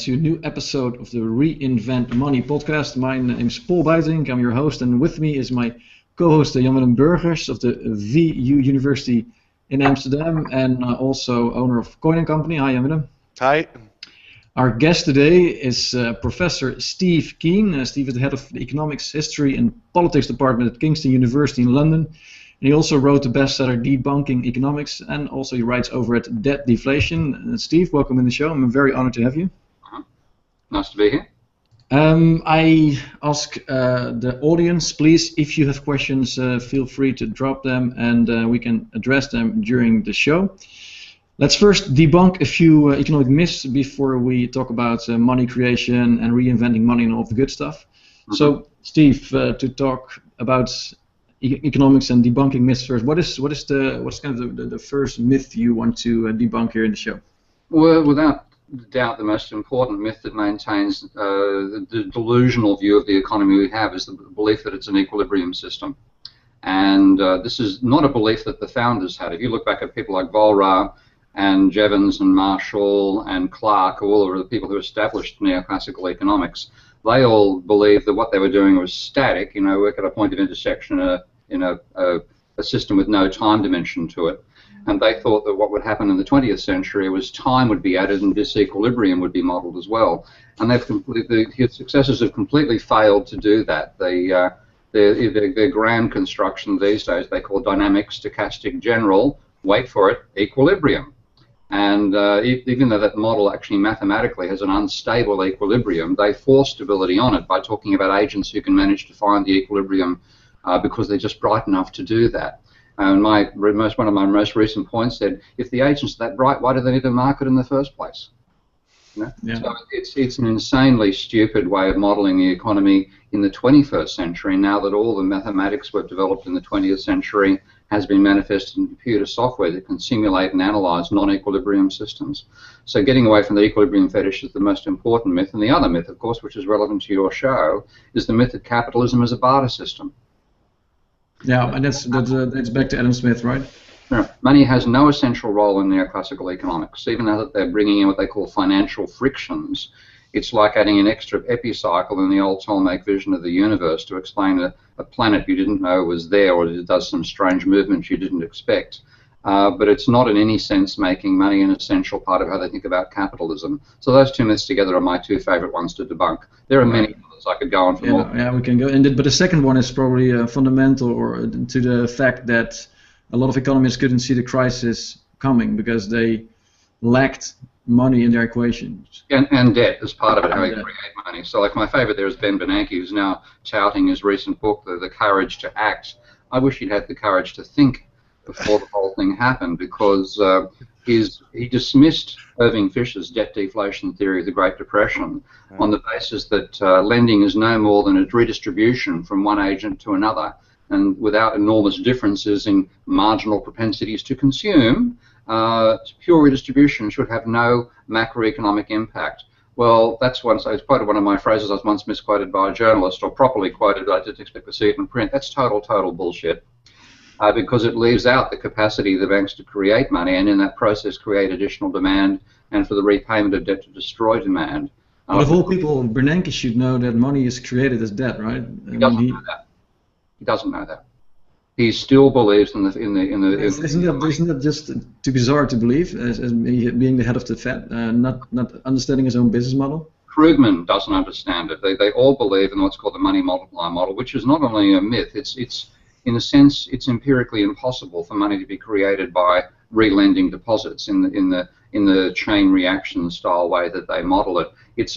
to a new episode of the Reinvent Money podcast. My name is Paul Buitink, I'm your host, and with me is my co-host Willem Burgers of the VU University in Amsterdam, and also owner of Coin & Company. Hi, Willem. Hi. Our guest today is Professor Steve Keen. Steve is the head of the Economics, History and Politics Department at Kingston University in London. And he also wrote the bestseller Debunking Economics, and also he writes over at Debt Deflation. Steve, welcome in the show. I'm very honored to have you. Nice to be here. I ask the audience, please, if you have questions, feel free to drop them, and we can address them during the show. Let's first debunk a few economic myths before we talk about money creation and reinventing money and all the good stuff. Mm-hmm. So, Steve, to talk about economics and debunking myths first, what's kind of the first myth you want to debunk here in the show? Well, without doubt, the most important myth that maintains the delusional view of the economy we have is the belief that it's an equilibrium system. And this is not a belief that the founders had. If you look back at people like Volra and Jevons and Marshall and Clark, all of the people who established neoclassical economics, they all believed that what they were doing was static, work at a point of intersection in a system with no time dimension to it. And they thought that what would happen in the 20th century was time would be added and disequilibrium would be modeled as well. And his successors have completely failed to do that. Their grand construction these days they call dynamic stochastic general, wait for it, equilibrium. And even though that model actually mathematically has an unstable equilibrium, they force stability on it by talking about agents who can manage to find the equilibrium because they're just bright enough to do that. And one of my most recent points said, if the agents are that bright, why do they need a market in the first place? Yeah. So it's an insanely stupid way of modeling the economy in the 21st century, now that all the mathematics we've developed in the 20th century has been manifested in computer software that can simulate and analyze non-equilibrium systems. So getting away from the equilibrium fetish is the most important myth. And the other myth, of course, which is relevant to your show, is the myth that capitalism is a barter system. Yeah, and that's back to Adam Smith, right? No, money has no essential role in neoclassical economics. Even now that they're bringing in what they call financial frictions, it's like adding an extra epicycle in the old Ptolemaic vision of the universe to explain a planet you didn't know was there, or it does some strange movements you didn't expect. But it's not in any sense making money an essential part of how they think about capitalism. So those two myths together are my two favorite ones to debunk. There are many others I could go on for more. Yeah, we can go. But the second one is probably fundamental to the fact that a lot of economists couldn't see the crisis coming because they lacked money in their equations. And debt is part of it, how you create money. So like my favorite there is Ben Bernanke, who's now touting his recent book, The Courage to Act. I wish he'd had the courage to think before the whole thing happened, because he dismissed Irving Fisher's debt deflation theory of the Great Depression on the basis that lending is no more than a redistribution from one agent to another, and without enormous differences in marginal propensities to consume, pure redistribution should have no macroeconomic impact. Well, I quoted one of my phrases I was once misquoted by a journalist, or properly quoted, I didn't expect to see it in print. That's total bullshit. Because it leaves out the capacity of the banks to create money, and in that process create additional demand, and for the repayment of debt to destroy demand. But of all people, Bernanke should know that money is created as debt, right? He doesn't know that. He doesn't know that. He still believes in the. Isn't that just too bizarre to believe, as being the head of the Fed, not understanding his own business model? Krugman doesn't understand it. They all believe in what's called the money multiplier model, which is not only a myth. It's in a sense, it's empirically impossible for money to be created by relending deposits in the chain reaction style way that they model it. It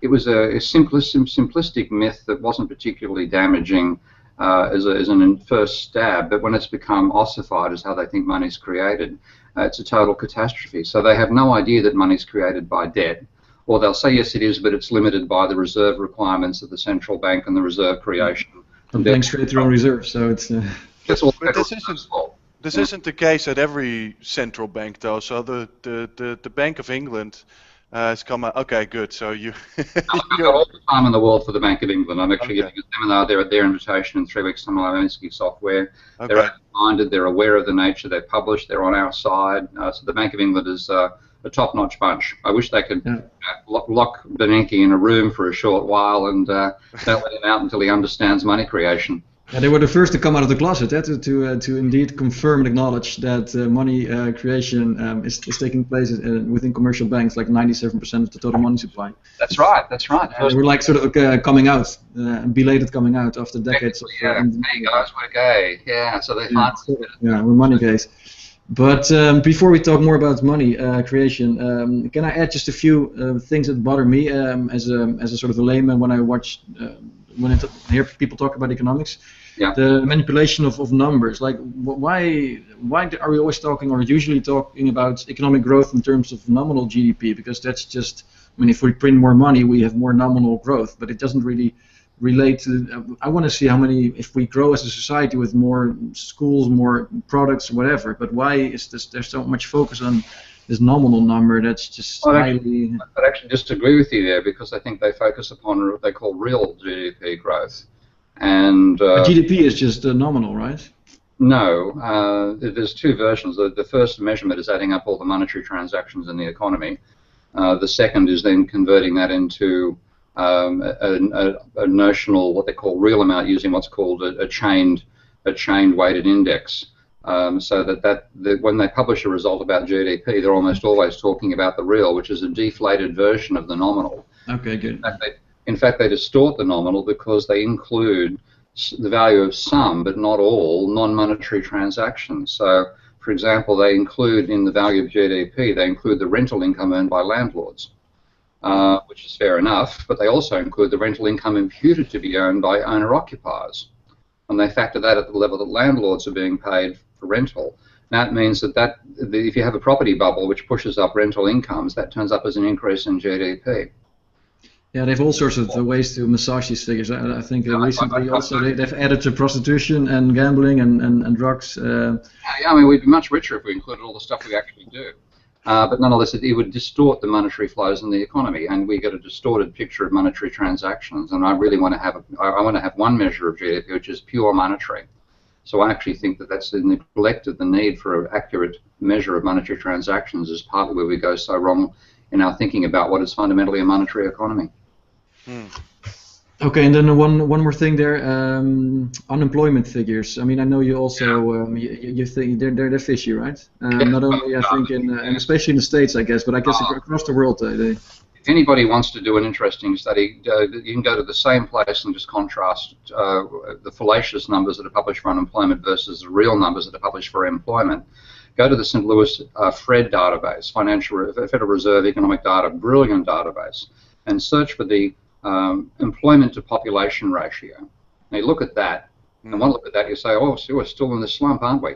was a simplistic myth that wasn't particularly damaging as an first stab, but when it's become ossified as how they think money's created, it's a total catastrophe. So they have no idea that money's created by debt, or they'll say yes it is, but it's limited by the reserve requirements of the central bank and the reserve creation. The banks create their own reserves, so it's. But this isn't the case at every central bank, though. So the Bank of England has come out. Okay, good. So you. I've got all the time in the world for the Bank of England. I'm actually giving a seminar there at their invitation in 3 weeks' time on Lewinsky software. Okay. They're open-minded. They're aware of the nature. They're published. They're on our side. So the Bank of England is a top-notch bunch. I wish they could lock Buitink in a room for a short while and don't let him out until he understands money creation. Yeah, they were the first to come out of the closet to indeed confirm and acknowledge that money creation is taking place within commercial banks, like 97% of the total money supply. That's right. That's right. They were like sort of coming out, belated coming out after decades of. Hey guys, we're gay. Yeah, so they can't. Yeah, we're money gays. But before we talk more about money creation, can I add just a few things that bother me as a sort of a layman when I watch when I hear people talk about economics? Yeah. The manipulation of numbers. Like, why are we always talking, or usually talking about economic growth in terms of nominal GDP? Because that's just, I mean, if we print more money, we have more nominal growth, but it doesn't really relate to. I want to see how many, if we grow as a society with more schools, more products, whatever. But why is there's so much focus on this nominal number? That's just highly. I'd actually disagree with you there, because I think they focus upon what they call real GDP growth. And GDP is just nominal, right? No, there's two versions. The first measurement is adding up all the monetary transactions in the economy. The second is then converting that into a notional, what they call real amount, using what's called a chained weighted index. So that when they publish a result about GDP, they're almost always talking about the real, which is a deflated version of the nominal. Okay, good. In fact, they distort the nominal because they include the value of some, but not all, non-monetary transactions. So, for example, they include in the value of GDP, they include the rental income earned by landlords, which is fair enough, but they also include the rental income imputed to be earned by owner-occupiers. And they factor that at the level that landlords are being paid for rental. That means that if you have a property bubble which pushes up rental incomes, that turns up as an increase in GDP. Yeah, they have all sorts of ways to massage these figures. I think recently also they've added to prostitution and gambling and drugs. Yeah, I mean, we'd be much richer if we included all the stuff we actually do. But nonetheless, it would distort the monetary flows in the economy, and we get a distorted picture of monetary transactions. And I really want to have one measure of GDP, which is pure monetary. So I actually think that that's the neglect of the need for an accurate measure of monetary transactions is partly where we go so wrong in our thinking about what is fundamentally a monetary economy. Okay, and then one more thing there, unemployment figures. I mean, I know you also you think they're fishy, right? Not only I think and especially in the States, I guess, but I guess across the world. If anybody wants to do an interesting study, you can go to the same place and just contrast the fallacious numbers that are published for unemployment versus the real numbers that are published for employment. Go to the St. Louis FRED database, Federal Reserve Economic Data, brilliant database, and search for the employment to population ratio. Now you look at that, and one look at that, you say, oh, so we're still in this slump, aren't we?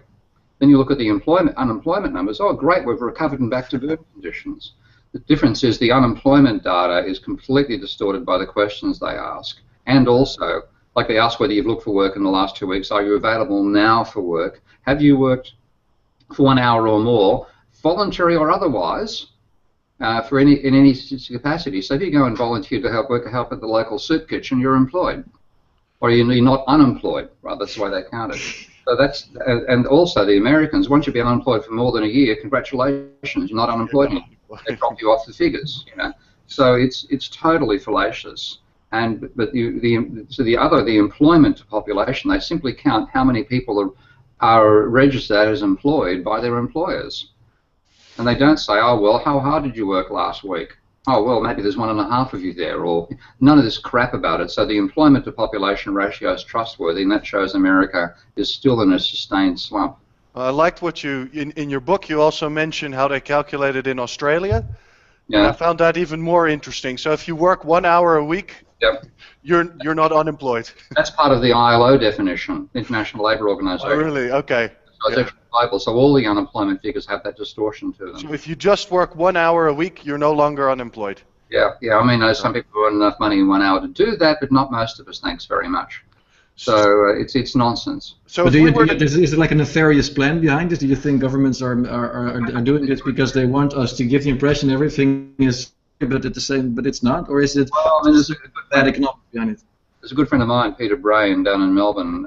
Then you look at the unemployment numbers. Oh, great, we've recovered and back to good conditions. The difference is the unemployment data is completely distorted by the questions they ask, and also, like they ask whether you've looked for work in the last 2 weeks. Are you available now for work? Have you worked for 1 hour or more, voluntary or otherwise? In any capacity. So if you go and volunteer to help at the local soup kitchen, you're employed, or you're not unemployed. Right, that's the way they count it. So that's and also the Americans. Once you've been unemployed for more than a year, congratulations, you're not unemployed anymore. They drop you off the figures. So it's totally fallacious. But the employment to population, they simply count how many people are registered as employed by their employers. And they don't say, oh, well, how hard did you work last week? Oh, well, maybe there's 1.5 of you there, or none of this crap about it. So the employment to population ratio is trustworthy, and that shows America is still in a sustained slump. I liked what you, in your book, you also mentioned how they calculate it in Australia. Yeah. And I found that even more interesting. So if you work 1 hour a week, yep, you're not unemployed. That's part of the ILO definition, International Labour Organization. Oh, really? Okay. So, so all the unemployment figures have that distortion to them. So if you just work 1 hour a week, you're no longer unemployed. Yeah. I mean, some people earn enough money in 1 hour to do that, but not most of us. Thanks very much. So it's nonsense. So but is it like a nefarious plan behind this? Do you think governments are doing this because they want us to give the impression everything is but it's not, or is it bad economics behind it? There's a good friend of mine, Peter Brain, down in Melbourne,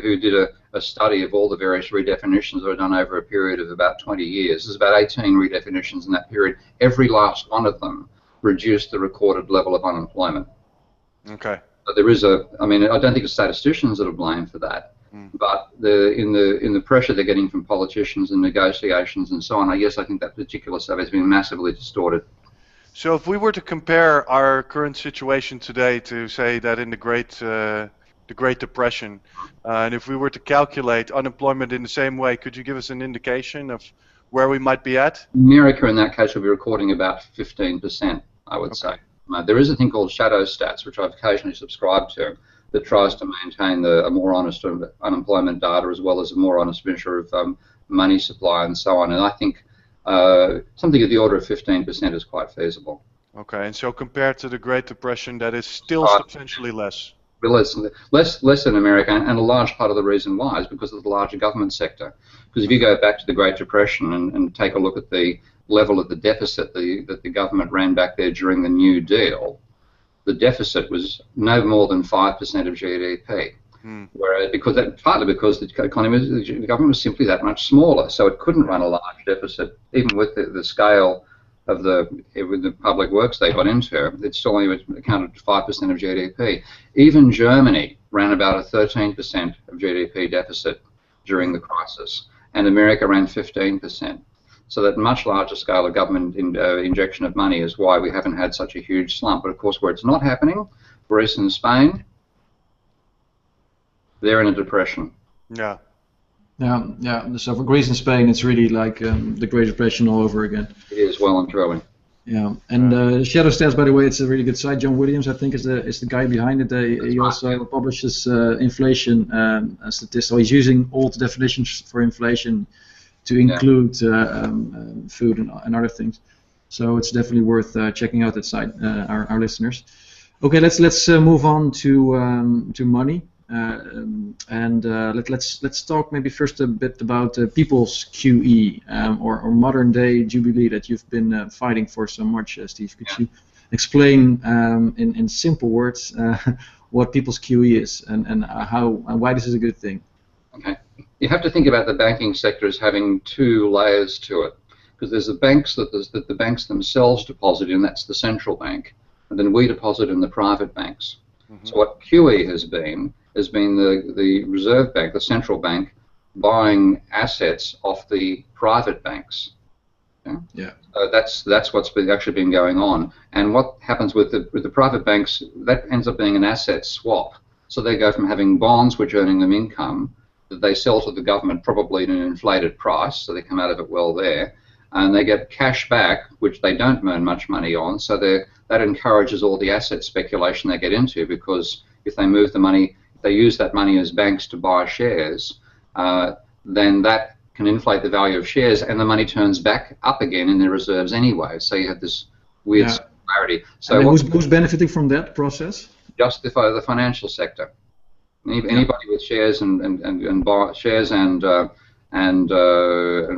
who did a study of all the various redefinitions that were done over a period of about 20 years. There's about 18 redefinitions in that period. Every last one of them reduced the recorded level of unemployment. Okay. But there is I mean, I don't think it's statisticians that are blamed for that. But in the pressure they're getting from politicians and negotiations and so on, I think that particular survey has been massively distorted. So if we were to compare our current situation today to say that in the Great Depression, and if we were to calculate unemployment in the same way, could you give us an indication of where we might be at? America in that case will be recording about 15%, I would say. There is a thing called Shadowstats, which I've occasionally subscribed to, that tries to maintain a more honest unemployment data as well as a more honest measure of money supply and so on. And I think something of the order of 15% is quite feasible. Okay, and so compared to the Great Depression, that is still substantially less. Less in America, and a large part of the reason why is because of the larger government sector. Because if you go back to the Great Depression and take a look at the level of the deficit that the government ran back there during the New Deal, the deficit was no more than 5% of GDP. Whereas partly because the government was simply that much smaller, so it couldn't run a large deficit, even with the scale of the public works they got into. It still only accounted for 5% of GDP. Even Germany ran about a 13% of GDP deficit during the crisis, and America ran 15%. So that much larger scale of government injection of money is why we haven't had such a huge slump. But of course, where it's not happening, Greece and Spain, they're in a depression. Yeah. So for Greece and Spain, it's really like the Great Depression all over again. It is well and truly. Yeah, and Shadowstats, by the way, it's a really good site. John Williams, I think, is the guy behind it. He also publishes inflation statistics. So he's using old definitions for inflation to include food and other things. So it's definitely worth checking out that site, our listeners. Okay, let's move on to money. Let's talk maybe first a bit about people's QE or modern day jubilee that you've been fighting for so much, Steve. Could you explain in simple words what people's QE is and why this is a good thing? Okay, you have to think about the banking sector as having two layers to it, because there's the banks that the banks themselves deposit in, that's the central bank, and then we deposit in the private banks. So what QE has been the Reserve Bank, the central bank, buying assets off the private banks. That's what's actually been going on. And what happens with the private banks, that ends up being an asset swap. So they go from having bonds which are earning them income that they sell to the government probably at an inflated price, so they come out of it well there, and they get cash back which they don't earn much money on. So that encourages all the asset speculation they get into, because if they move the money, they use that money as banks to buy shares, then that can inflate the value of shares, and the money turns back up again in their reserves anyway. So you have this weird similarity. So who's benefiting from that process? Just the financial sector. Anybody with shares and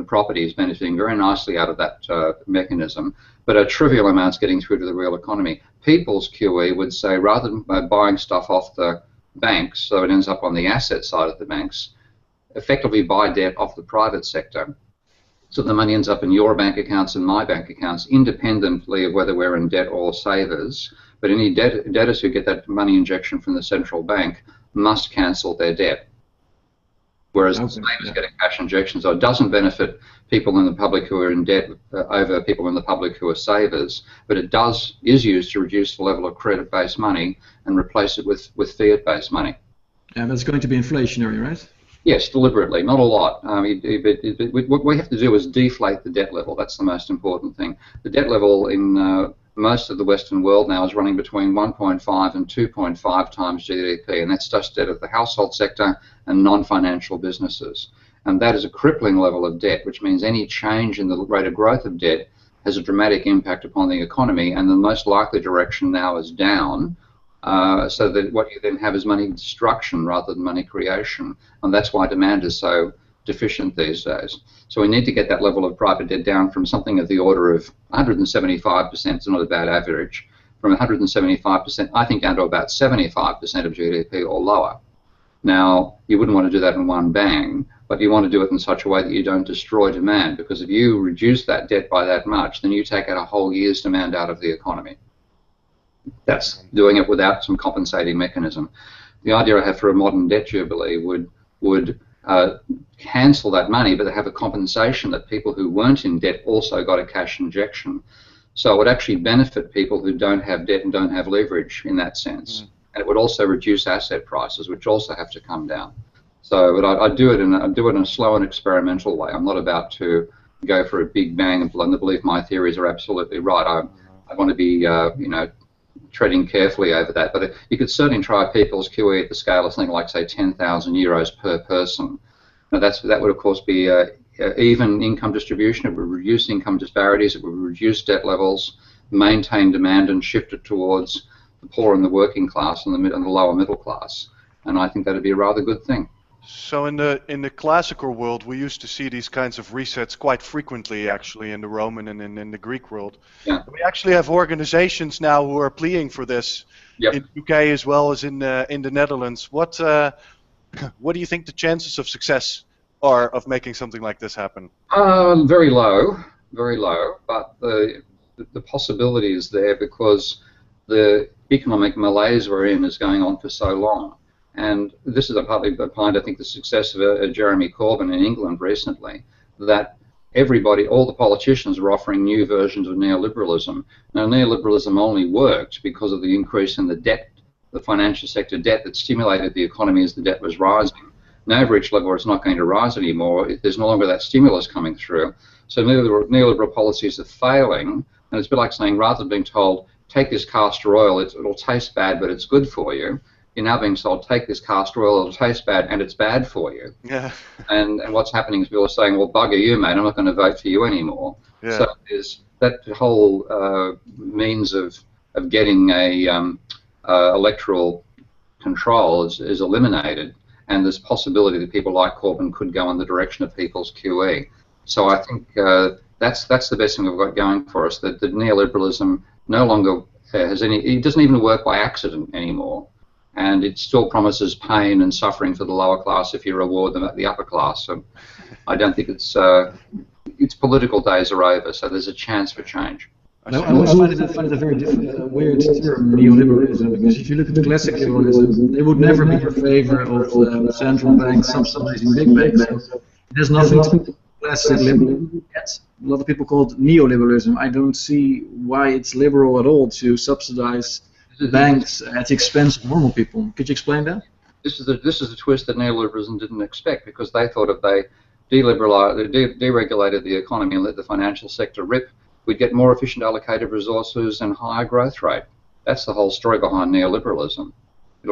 property is benefiting very nicely out of that mechanism. But a trivial amount's getting through to the real economy. People's QE would say, rather than buying stuff off the banks, so it ends up on the asset side of the banks, effectively buy debt off the private sector. So the money ends up in your bank accounts and my bank accounts, independently of whether we're in debt or savers. But any debtors who get that money injection from the central bank must cancel their debt. Whereas the savers get a cash injection, so it doesn't benefit people in the public who are in debt over people in the public who are savers, but it is used to reduce the level of credit-based money and replace it with fiat-based money. And that's going to be inflationary, right? Yes, deliberately, not a lot. What we have to do is deflate the debt level. That's the most important thing. The debt level in most of the Western world now is running between 1.5 and 2.5 times GDP, and that's just debt of the household sector and non-financial businesses. And that is a crippling level of debt, which means any change in the rate of growth of debt has a dramatic impact upon the economy, and the most likely direction now is down, so that what you then have is money destruction rather than money creation, and that's why demand is so deficient these days. So we need to get that level of private debt down from something of the order of 175%, it's not a bad average, from 175%, I think, down to about 75% of GDP or lower. Now, you wouldn't want to do that in one bang, but you want to do it in such a way that you don't destroy demand, because if you reduce that debt by that much, then you take out a whole year's demand out of the economy. That's doing it without some compensating mechanism. The idea I have for a modern debt jubilee would cancel that money, but have a compensation that people who weren't in debt also got a cash injection. So it would actually benefit people who don't have debt and don't have leverage in that sense. And it would also reduce asset prices, which also have to come down. So, but I do it in a slow and experimental way. I'm not about to go for a big bang and believe my theories are absolutely right. I want to be, treading carefully over that. But you could certainly try people's QE at the scale of something like, say, 10,000 euros per person. Now that would of course be even income distribution. It would reduce income disparities. It would reduce debt levels, maintain demand, and shift it towards the poor and the working class and the lower middle class. And I think that would be a rather good thing. So in the classical world, we used to see these kinds of resets quite frequently, actually, in the Roman and in the Greek world. Yeah. We actually have organizations now who are pleading for this in the UK as well as in the Netherlands. What do you think the chances of success are of making something like this happen? Very low, very low. But the possibility is there because the economic malaise we're in is going on for so long. And this is partly behind, I think, the success of Jeremy Corbyn in England recently, that everybody, all the politicians were offering new versions of neoliberalism. Now, neoliberalism only worked because of the increase in the debt, the financial sector debt that stimulated the economy as the debt was rising. Now, we've reached a level where it's not going to rise anymore. There's no longer that stimulus coming through. So neoliberal policies are failing, and it's a bit like saying, rather than being told, take this castor oil, it'll taste bad, but it's good for you, you're now being told, take this castor oil, it'll taste bad, and it's bad for you. Yeah. And what's happening is people are saying, well, bugger you, mate, I'm not going to vote for you anymore. Yeah. So there's that whole means of getting a electoral control is eliminated, and there's possibility that people like Corbyn could go in the direction of people's QE. So I think that's the best thing we've got going for us, that neoliberalism no longer has it doesn't even work by accident anymore. And it still promises pain and suffering for the lower class if you reward them at the upper class. So I don't think its political days are over, so there's a chance for change. I always find it a very weird term, neoliberalism, because if you look at the classic liberalism, they would never be in favor of central banks subsidizing big banks. So it has nothing to do with classic liberalism. Yet a lot of people call it neoliberalism. I don't see why it's liberal at all to subsidize banks at the expense of normal people. Could you explain that? This is a twist that neoliberalism didn't expect, because they thought if they deregulated the economy and let the financial sector rip, we'd get more efficient allocated resources and higher growth rate. That's the whole story behind neoliberalism. A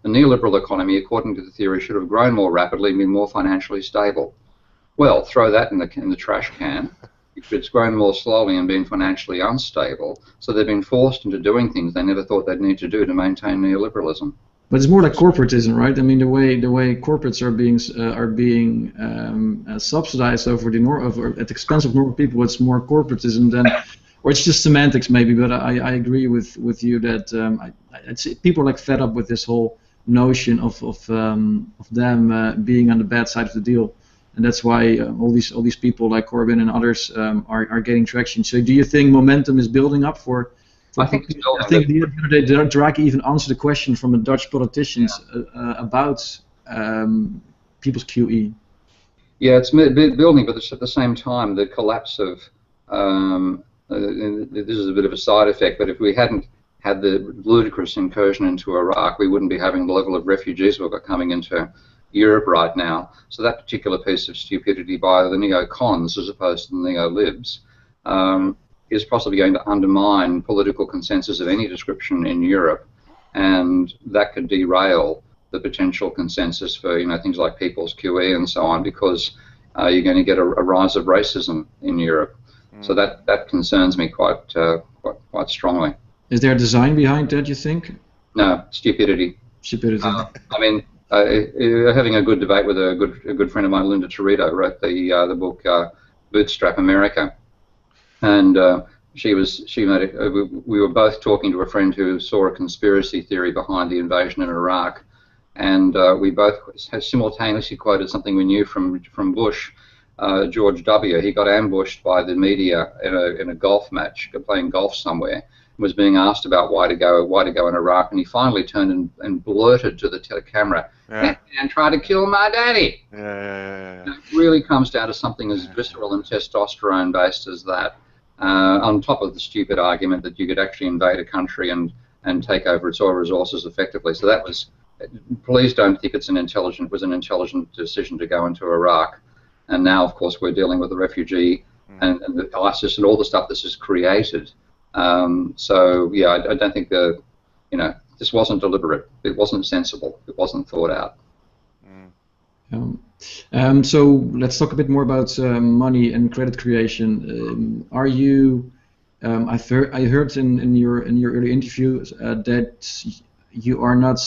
neoliberal economy, according to the theory, should have grown more rapidly and been more financially stable. Well, throw that in the trash can. It's grown more slowly and been financially unstable, so they've been forced into doing things they never thought they'd need to do to maintain neoliberalism. But it's more like corporatism, right? I mean, the way corporates are being subsidized over at the expense of normal people. It's more corporatism than, or it's just semantics maybe. But I agree with you that people are like fed up with this whole notion of them being on the bad side of the deal. And that's why all these people like Corbyn and others are getting traction. So do you think momentum is building up for? I think the other day Draghi even answered a question from a Dutch politicians about people's QE. Yeah, it's building, but at the same time, the collapse of this is a bit of a side effect. But if we hadn't had the ludicrous incursion into Iraq, we wouldn't be having the level of refugees we've got coming into Europe right now. So that particular piece of stupidity by the neo-cons as opposed to the neo-libs is possibly going to undermine political consensus of any description in Europe, and that could derail the potential consensus for things like people's QE and so on, because you're going to get a rise of racism in Europe. So that concerns me quite strongly. Is there a design behind that, you think? No, stupidity. Stupidity. I mean, having a good debate with a good friend of mine, Linda Torito, wrote the book Bootstrap America, and she made we were both talking to a friend who saw a conspiracy theory behind the invasion in Iraq, and we both simultaneously quoted something we knew from Bush. George W. He got ambushed by the media in a golf match, playing golf somewhere, and was being asked about why to go in Iraq, and he finally turned and blurted to the camera, and try to kill my daddy. Yeah. It really comes down to something as visceral and testosterone based as that, on top of the stupid argument that you could actually invade a country and take over its oil resources effectively. So that was, please don't think it was an intelligent decision to go into Iraq. And now, of course, we're dealing with the refugee and the ISIS and all the stuff this has created. So yeah, I don't think this wasn't deliberate. It wasn't sensible. It wasn't thought out. So let's talk a bit more about money and credit creation. Are you? I heard in your early interview that you are not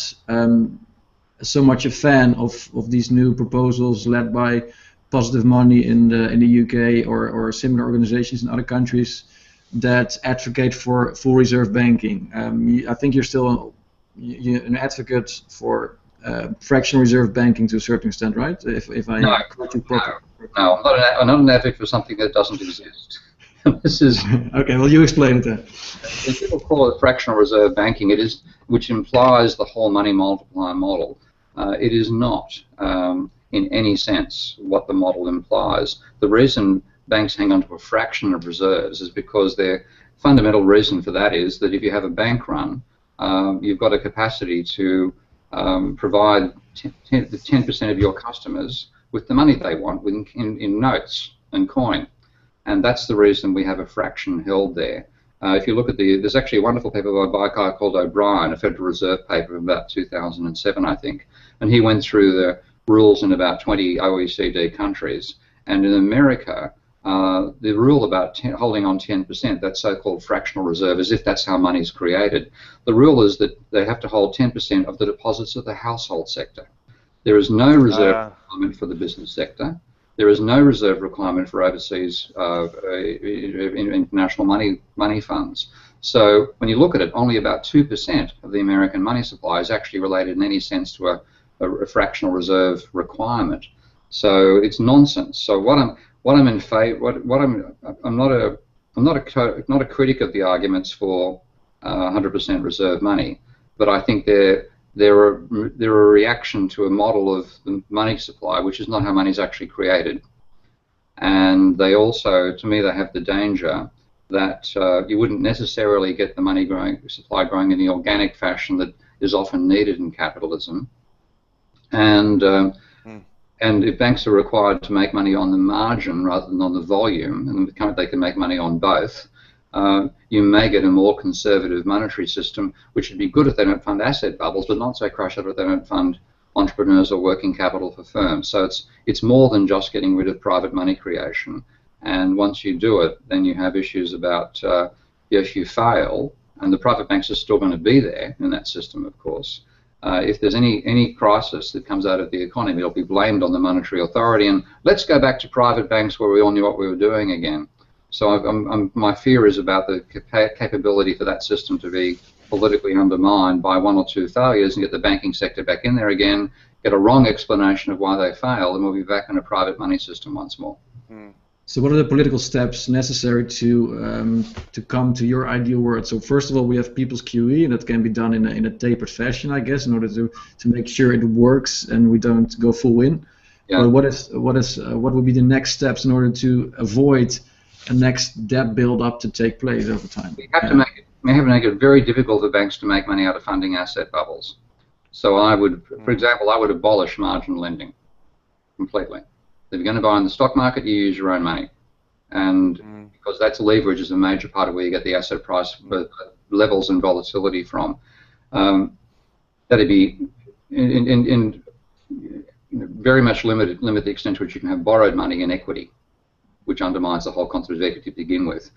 so much a fan of these new proposals led by Positive Money in the UK or similar organizations in other countries that advocate for full reserve banking. I think you're still an advocate for fractional reserve banking to a certain extent, right? If I No, I'm not an advocate for something that doesn't exist. This is okay. Well, you explain it then. When people call it fractional reserve banking, which implies the whole money multiplier model. It is not, in any sense, what the model implies. The reason banks hang on to a fraction of reserves is because their fundamental reason for that is that if you have a bank run, you've got a capacity to provide 10% of your customers with the money they want in notes and coin. And that's the reason we have a fraction held there. If you look at there's actually a wonderful paper by a guy called O'Brien, a Federal Reserve paper of about 2007, I think, and he went through the rules in about 20 OECD countries. And in America, the rule about holding on 10%, that so-called fractional reserve, as if that's how money is created, the rule is that they have to hold 10% of the deposits of the household sector. There is no reserve requirement for the business sector. There is no reserve requirement for overseas international money funds. So when you look at it, only about 2% of the American money supply is actually related in any sense to a fractional reserve requirement. So it's nonsense. So I'm not a critic of the arguments for 100% reserve money, but I think they're a reaction to a model of the money supply, which is not how money is actually created. And they also, to me, they have the danger that you wouldn't necessarily get the money supply growing in the organic fashion that is often needed in capitalism. And if banks are required to make money on the margin rather than on the volume, and they can make money on both, you may get a more conservative monetary system, which would be good if they don't fund asset bubbles, but not so crucial if they don't fund entrepreneurs or working capital for firms. So it's more than just getting rid of private money creation. And once you do it, then you have issues about if you fail, and the private banks are still going to be there in that system, of course. If there's any crisis that comes out of the economy, it'll be blamed on the monetary authority, and let's go back to private banks where we all knew what we were doing again. So my fear is about the capability for that system to be politically undermined by one or two failures and get the banking sector back in there again, get a wrong explanation of why they failed, and we'll be back in a private money system once more. So what are the political steps necessary to come to your ideal world? So first of all, we have people's QE, and that can be done in a tapered fashion, I guess, in order to make sure it works and we don't go full in. Yeah. But what would be the next steps in order to avoid a next debt build-up to take place over time? We have to make it very difficult for banks to make money out of funding asset bubbles. So I would, for example, I would abolish margin lending completely. If you're going to buy in the stock market, you use your own money, and because that's leverage is a major part of where you get the asset price levels and volatility from. That'd be in very much limit the extent to which you can have borrowed money in equity, which undermines the whole concept of equity to begin with.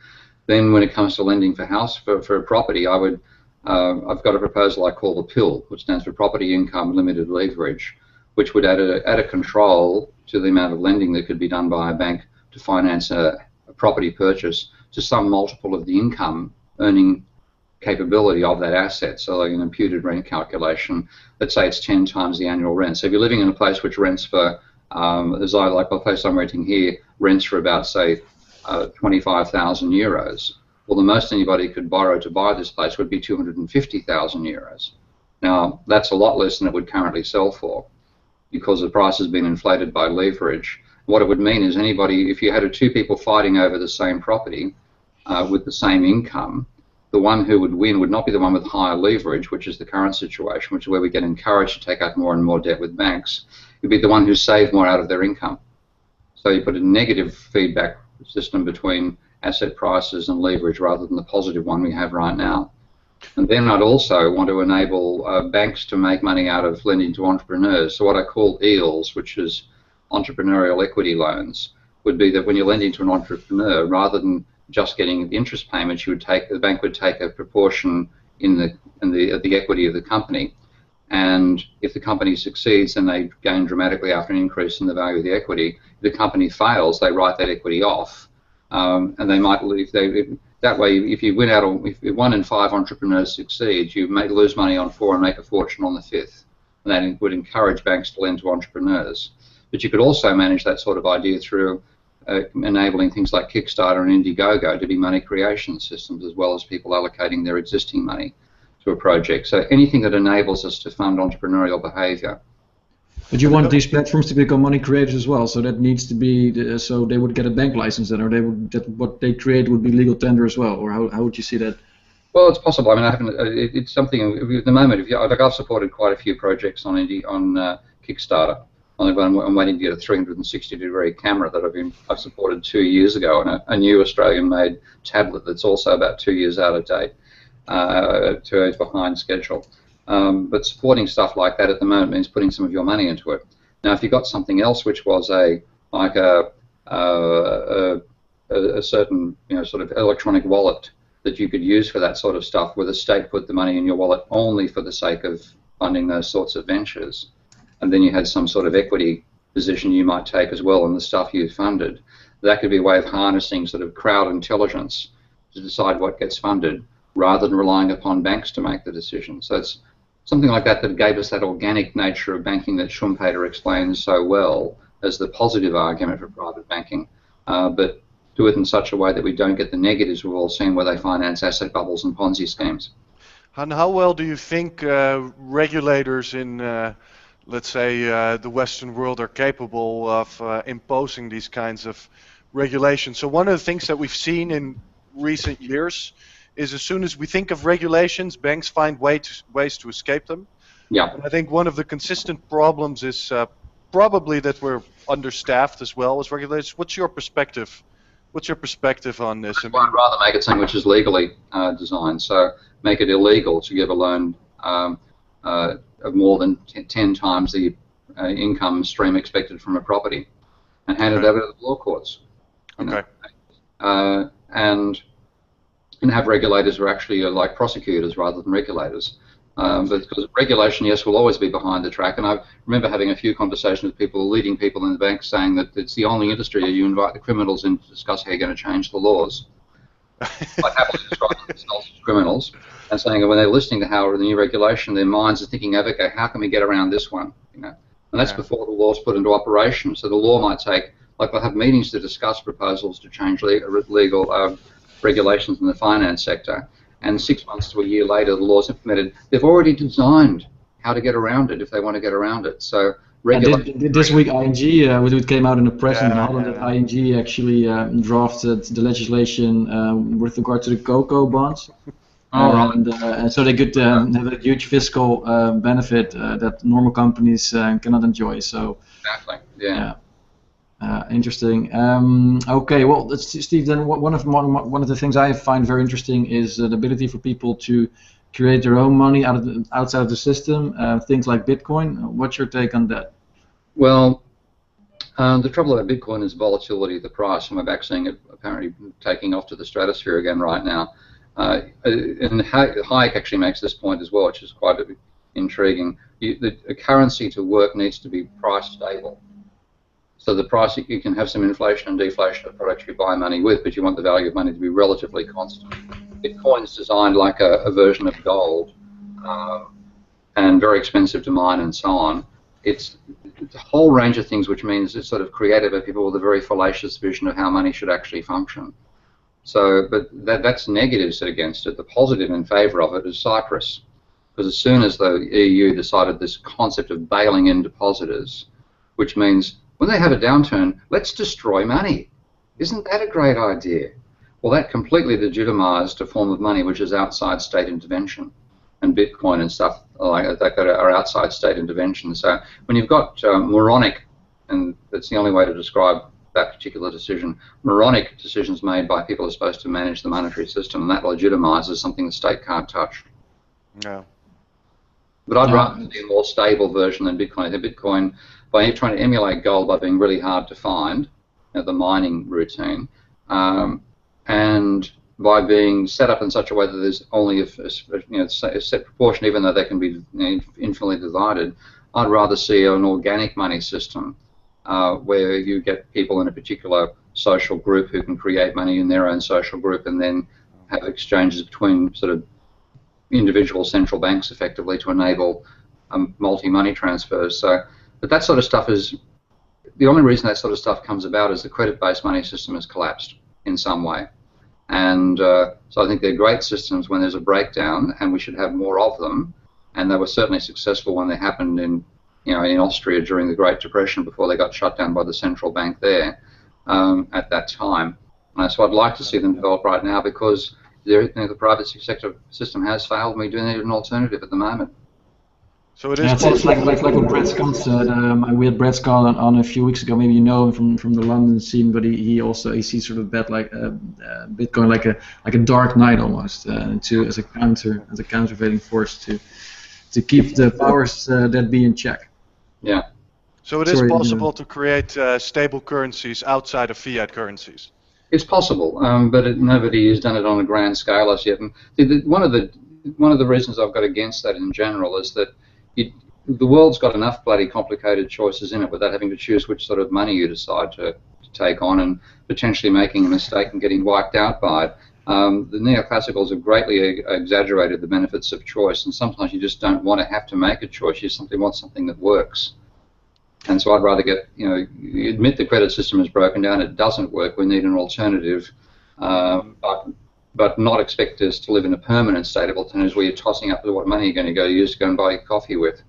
Then when it comes to lending for a property, I've got a proposal I call the PIL, which stands for Property Income Limited Leverage, which would add a control to the amount of lending that could be done by a bank to finance a property purchase to some multiple of the income earning capability of that asset. So like an imputed rent calculation, let's say it's 10 times the annual rent. So if you're living in a place which rents for, as I like the place I'm renting here, rents for about, say, 25,000 euros. Well, the most anybody could borrow to buy this place would be 250,000 euros. Now, that's a lot less than it would currently sell for, because the price has been inflated by leverage. What it would mean is anybody, if you had two people fighting over the same property with the same income, the one who would win would not be the one with higher leverage, which is the current situation, which is where we get encouraged to take out more and more debt with banks. It would be the one who saved more out of their income. So you put a negative feedback system between asset prices and leverage rather than the positive one we have right now. And then I'd also want to enable banks to make money out of lending to entrepreneurs. So what I call EELs, which is entrepreneurial equity loans, would be that when you're lending to an entrepreneur, rather than just getting the interest payments, the bank would take a proportion in the equity of the company. And if the company succeeds, then they gain dramatically after an increase in the value of the equity. If the company fails, they write that equity off. And they might leave. That way, if you win out, if 1 in 5 entrepreneurs succeed, you may lose money on 4 and make a fortune on the 5th. And that would encourage banks to lend to entrepreneurs. But you could also manage that sort of idea through enabling things like Kickstarter and Indiegogo to be money creation systems, as well as people allocating their existing money to a project. So anything that enables us to fund entrepreneurial behavior. But you want these platforms to become money creators as well, so that needs to be, so they would get a bank license then, or they would, that what they create would be legal tender as well, or how would you see that? Well, it's possible. I mean, I haven't. It's something at the moment. I've supported quite a few projects on Kickstarter. I'm waiting to get a 360-degree camera that I've supported 2 years ago, and a new Australian-made tablet that's also about 2 years out of date, 2 years behind schedule. But supporting stuff like that at the moment means putting some of your money into it. Now, if you got something else which was a certain sort of electronic wallet that you could use for that sort of stuff, where the state put the money in your wallet only for the sake of funding those sorts of ventures, and then you had some sort of equity position you might take as well in the stuff you funded, that could be a way of harnessing sort of crowd intelligence to decide what gets funded, rather than relying upon banks to make the decision. So it's something like that that gave us that organic nature of banking that Schumpeter explains so well as the positive argument for private banking, but do it in such a way that we don't get the negatives we've all seen where they finance asset bubbles and Ponzi schemes. And how well do you think regulators in, let's say, the Western world are capable of imposing these kinds of regulations? So one of the things that we've seen in recent years is as soon as we think of regulations, banks find ways to escape them. Yeah. And I think one of the consistent problems is probably that we're understaffed as well as regulators. What's your perspective? What's your perspective on this? I'd rather make it something which is legally designed. So make it illegal to give a loan of more than 10 times the income stream expected from a property, and hand it over to the law courts. Okay. And have regulators who are actually like prosecutors rather than regulators. Because regulation, yes, will always be behind the track. And I remember having a few conversations with people, leading people in the bank, saying that it's the only industry where you invite the criminals in to discuss how you're going to change the laws. Like happily describing themselves as criminals, and saying that when they're listening to how the new regulation, their minds are thinking, okay, how can we get around this one? And that's before the law's put into operation. So the law might take, like they'll have meetings to discuss proposals to change legal regulations in the finance sector, and 6 months to a year later the law's implemented. They've already designed how to get around it if they want to get around it. So this week ING, it came out in the press in Holland that ING actually drafted the legislation with regard to the cocoa bonds. And so they could have a huge fiscal benefit that normal companies cannot enjoy. So exactly, yeah. Interesting. Okay, well, Steve. Then one of the things I find very interesting is the ability for people to create their own money outside of the system. Things like Bitcoin. What's your take on that? Well, the trouble about Bitcoin is volatility of the price. I'm back seeing it apparently taking off to the stratosphere again right now. And Hayek actually makes this point as well, which is quite intriguing. The currency to work needs to be price stable. So the price, you can have some inflation and deflation of products you buy money with, but you want the value of money to be relatively constant. Bitcoin's designed like a version of gold, and very expensive to mine and so on. It's a whole range of things, which means it's sort of created by people with a very fallacious vision of how money should actually function. So, but that's negative set against it. The positive in favour of it is Cyprus, because as soon as the EU decided this concept of bailing in depositors, which means when they have a downturn, let's destroy money. Isn't that a great idea? Well, that completely legitimised a form of money which is outside state intervention, and Bitcoin and stuff like that are outside state intervention. So when you've got moronic, and that's the only way to describe that particular decision, moronic decisions made by people who are supposed to manage the monetary system, and that legitimises something the state can't touch. No. But I'd rather see a more stable version than Bitcoin. I think Bitcoin, by trying to emulate gold by being really hard to find, the mining routine, and by being set up in such a way that there's only a set proportion, even though they can be infinitely divided, I'd rather see an organic money system where you get people in a particular social group who can create money in their own social group and then have exchanges between sort of individual central banks effectively to enable multi-money transfers. So, but that sort of stuff is, the only reason that sort of stuff comes about is the credit-based money system has collapsed in some way. And so I think they're great systems when there's a breakdown, and we should have more of them. And they were certainly successful when they happened in Austria during the Great Depression before they got shut down by the central bank there at that time. So I'd like to see them develop right now, because the private sector system has failed, and we do need an alternative at the moment. So it is. It's like what Brett Scott said. We had Brett Scott on a few weeks ago. Maybe you know him from the London scene, but he sees sort of Bitcoin like a dark knight almost, as a countervailing force to keep the powers that be in check. Yeah. So it is possible to create stable currencies outside of fiat currencies. It's possible, but nobody has done it on a grand scale as yet. And one of the reasons I've got against that in general is that the world's got enough bloody complicated choices in it without having to choose which sort of money you decide to take on, and potentially making a mistake and getting wiped out by it. The neoclassicals have greatly exaggerated the benefits of choice, and sometimes you just don't want to have to make a choice. You simply want something that works. And so I'd rather you admit the credit system is broken down, it doesn't work, we need an alternative, but not expect us to live in a permanent state of alternatives where you're tossing up what money you're going to use to go and buy coffee with.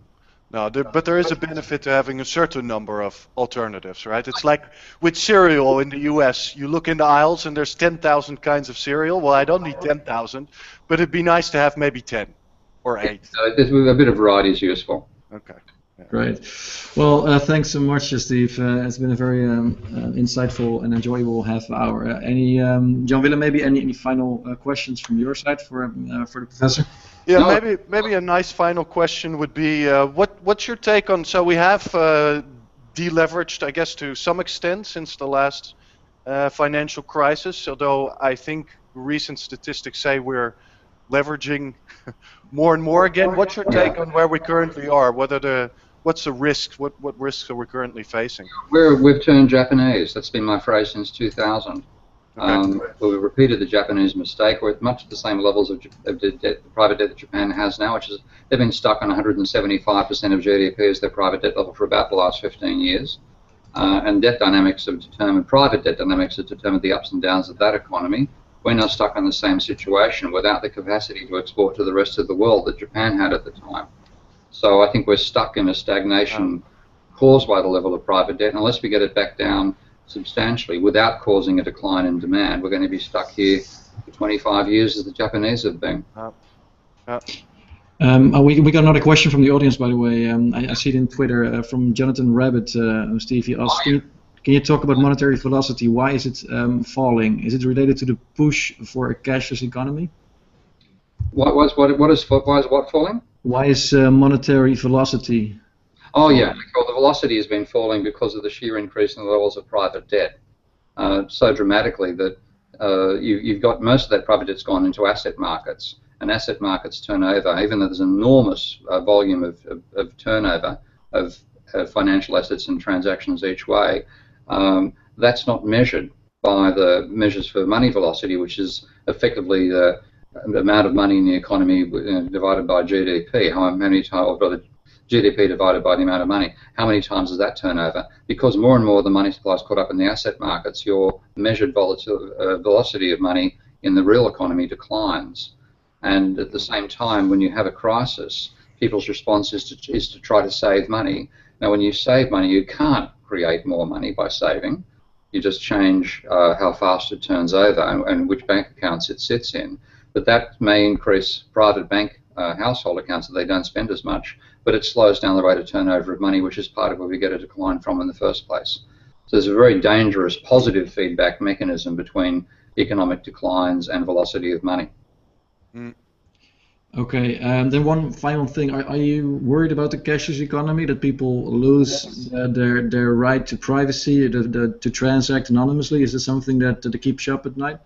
No, but there is a benefit to having a certain number of alternatives, right? It's like with cereal in the US, you look in the aisles and there's 10,000 kinds of cereal. Well, I don't need 10,000, but it'd be nice to have maybe 10 or 8. A bit of variety is useful. Okay. Yeah. Great. Well, thanks so much, Steve. It's been a very insightful and enjoyable half hour. John Willem, maybe any final questions from your side for the professor? Yeah, no. maybe a nice final question would be, what's your take on? So we have deleveraged, I guess, to some extent since the last financial crisis. Although I think recent statistics say we're leveraging more and more again. What's your take on where we currently are? What's the risks? What risks are we currently facing? We've turned Japanese. That's been my phrase since 2000. Okay. We've repeated the Japanese mistake. We're at much the same levels of debt, private debt that Japan has now, which is they've been stuck on 175% of GDP as their private debt level for about the last 15 years. And debt dynamics have determined, private debt dynamics have determined the ups and downs of that economy. We're now stuck in the same situation without the capacity to export to the rest of the world that Japan had at the time. So I think we're stuck in a stagnation caused by the level of private debt. And unless we get it back down substantially without causing a decline in demand, we're going to be stuck here for 25 years as the Japanese have been. We got another question from the audience, by the way. I see it in Twitter from Jonathan Rabbit. Steve, he asked, can you talk about monetary velocity? Why is it falling? Is it related to the push for a cashless economy? Why is what falling? Why is monetary velocity? Oh yeah, well, the velocity has been falling because of the sheer increase in the levels of private debt so dramatically that you've got most of that private debt's gone into asset markets, and asset markets turnover, even though there's an enormous volume of turnover of financial assets and transactions each way, That's not measured by the measures for money velocity, which is effectively the amount of money in the economy divided by GDP. How many times, or the GDP divided by the amount of money, how many times is that turnover? Because more and more the money supply is caught up in the asset markets, your measured velocity of money in the real economy declines. And at the same time, when you have a crisis, people's response is to try to save money. Now, when you save money, you can't create more money by saving. You just change how fast it turns over and which bank accounts it sits in. But that may increase private bank household accounts that they don't spend as much, but it slows down the rate of turnover of money, which is part of where we get a decline from in the first place. So there's a very dangerous positive feedback mechanism between economic declines and velocity of money. Mm. Okay, then one final thing. Are you worried about the cashless economy, that people lose their right to privacy, to transact anonymously? Is this something that keeps you up at night?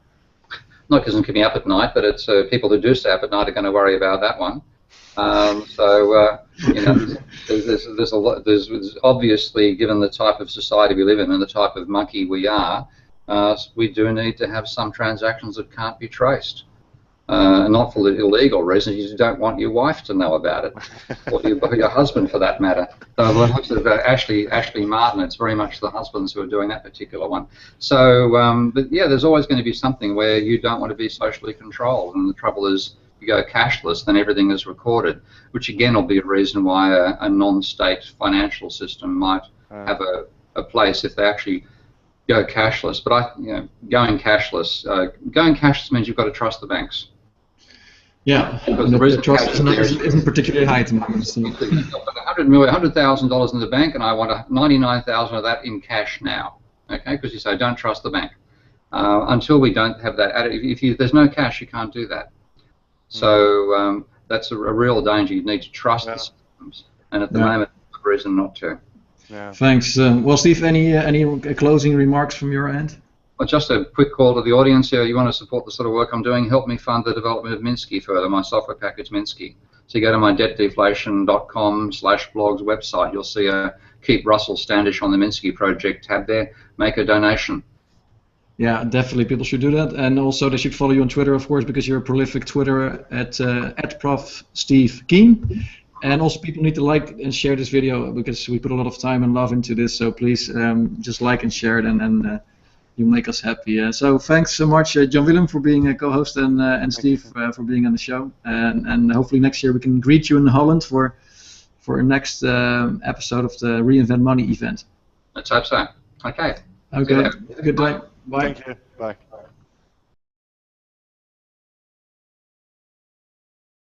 Not because I'm keeping up at night, but it's people who do stay up at night are going to worry about that one. You know, there's a lot. There's obviously, given the type of society we live in and the type of monkey we are, we do need to have some transactions that can't be traced. Not for the illegal reasons. You don't want your wife to know about it, or your husband for that matter. So when it looks at Ashley Martin, it's very much the husbands who are doing that particular one. So, but yeah, there's always going to be something where you don't want to be socially controlled, and the trouble is, you go cashless, then everything is recorded, which again will be a reason why a non-state financial system might have a place if they actually go cashless. But going cashless means you've got to trust the banks. Yeah, because the trust isn't particularly high at the moment. So. I've got $100,000 in the bank, and I want $99,000 of that in cash now. Okay, because you say don't trust the bank. Until we don't have that, if there's no cash, you can't do that. So that's a real danger. You need to trust the systems, and at the moment, there's a reason not to. Yeah. Thanks. Well, Steve, any closing remarks from your end? Well, just a quick call to the audience here. You want to support the sort of work I'm doing, help me fund the development of Minsky further, my software package Minsky. So you go to my debtdeflation.com/blogs website. You'll see a Keep Russell Standish on the Minsky project tab there. Make a donation. Yeah, definitely. People should do that. And also they should follow you on Twitter, of course, because you're a prolific Twitterer at Prof. Steve Keen. And also people need to like and share this video because we put a lot of time and love into this. So please just like and share it, and you make us happy. So thanks so much, John Willem, for being a co-host, and Steve for being on the show. And hopefully next year we can greet you in Holland for a next episode of the Reinvent Money event. Let's hope so. Okay. Okay. Have a good day. Bye. Thank you. Bye.